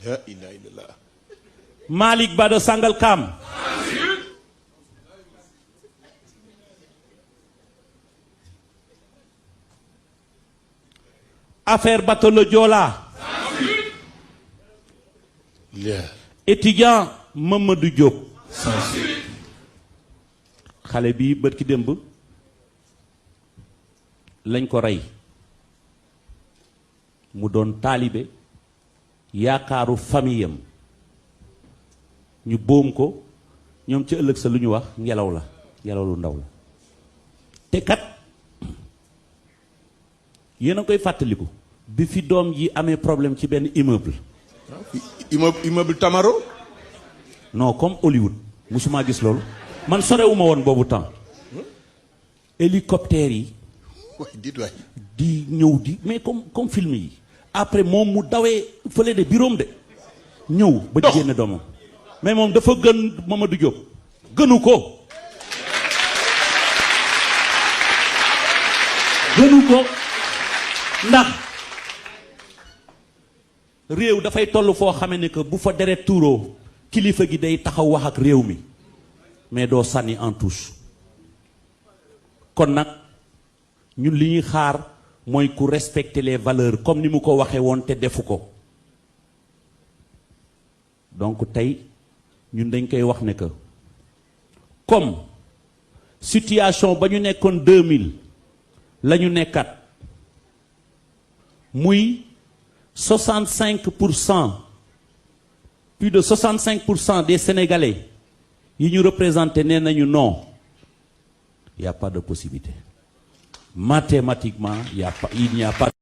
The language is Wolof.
la ilaha illallah. Malick Ba de Sangalkam. Affaire bateau le Joola. Étudiant Mamadou Diop. xale bi bët ki démb lañ ko rey mu doon taalibe yaakaaru famiyam ñu boom ko ñoom ci ëllëg sa lu ñu wax ngelaw la ngelaw lu ndaw la te kat yéen a koy fàttaliku bi fi doom ji amee problème ci benn immeuble. immeuble Tamaro. non comme Hollywood musuma gis loolu man sorewuma woon boobu temps hélicoptère yi di ñëw di mais comme film yi après moom mu dawee fële de bureau de ñëw ba di génne doomam mais moom dafa gën Mamadou Diop gënu ko ndax réew dafay toll foo xamee ne que bu fa deret tuuroo kilifa gi day taxaw wax ak réew mi mais doo sànni en touche kon nag ñun li ñuy xaar mooy ku respecter les valeurs comme ni mu ko waxee woon te defu ko donc tey ñun dañ koy wax ne que comme situation ba ñu nekkoon 2000 la ñu nekkat muy 65% plus de 65% des Sénégalais yi ñu représenté nee nañu non il n'y a pas de possibilité mathématiquement il n'y a pas